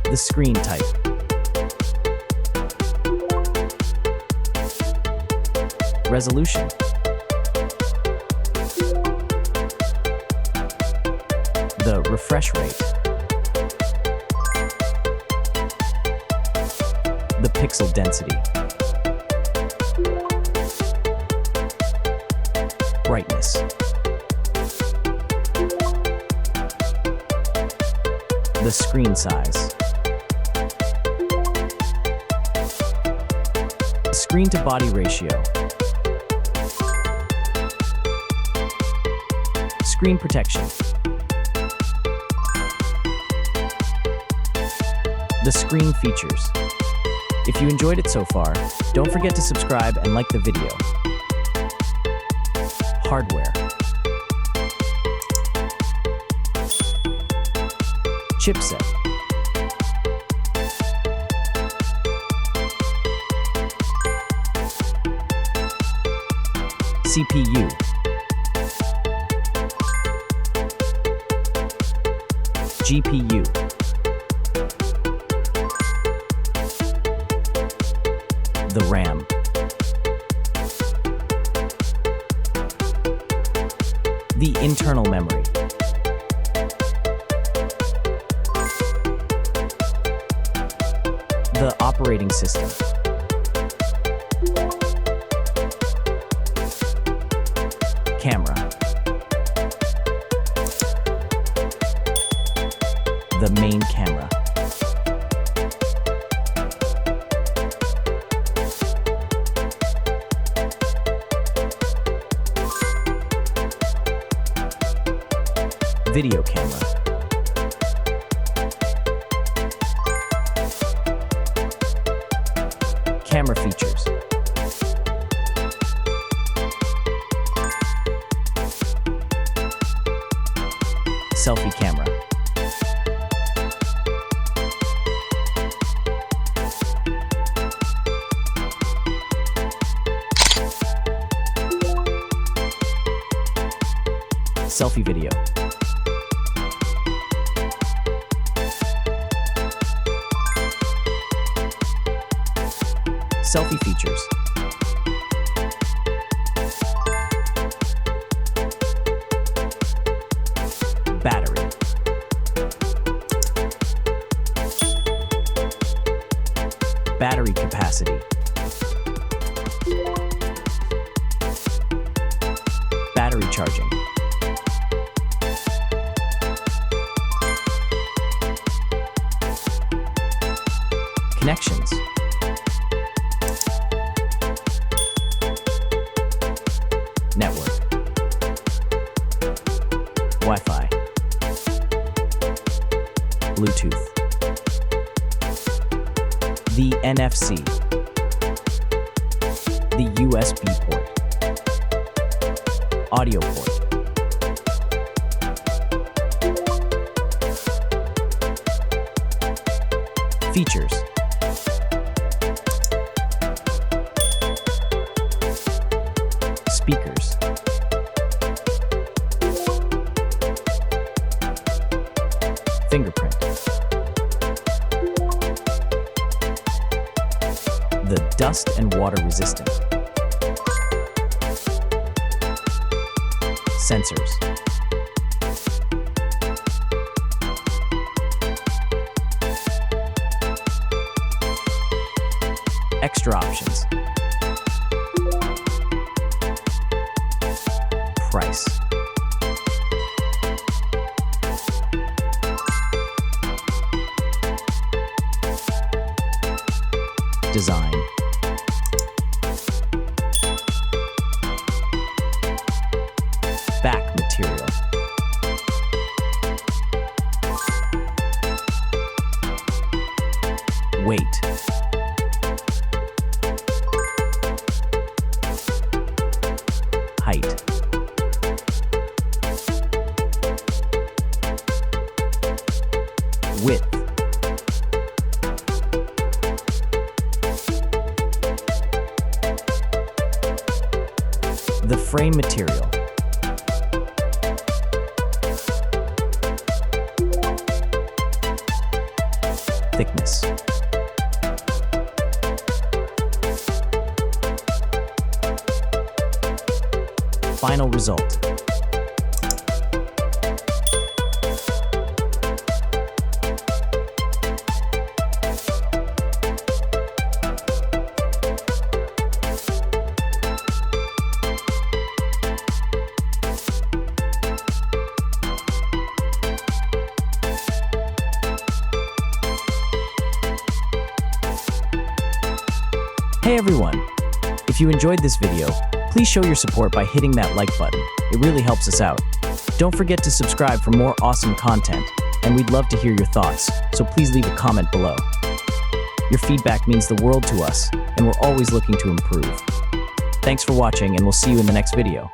The screen type. Resolution. The refresh rate. The pixel density. Brightness. The screen size. Screen to body ratio. Screen protection. The screen features. If you enjoyed it so far, don't forget to subscribe and like the video. Hardware. Chipset. CPU. GPU. The RAM. The internal memory. The operating system. Camera. The main camera. Video camera. Camera features. Selfie camera. Selfie video. Selfie features. Battery. Battery capacity. Battery charging. Connections. Network. Wi-Fi. Bluetooth. The NFC. The USB port. Audio port. Features. Speakers. Fingerprint. The dust and water resistant. Sensors. Extra options. Price. Design. Back material. Weight. Height. Width. The frame material. thickness. Final result. Hey everyone! If you enjoyed this video, please show your support by hitting that like button. It really helps us out. Don't forget to subscribe for more awesome content, and we'd love to hear your thoughts, so please leave a comment below. Your feedback means the world to us, and we're always looking to improve. Thanks for watching, and we'll see you in the next video.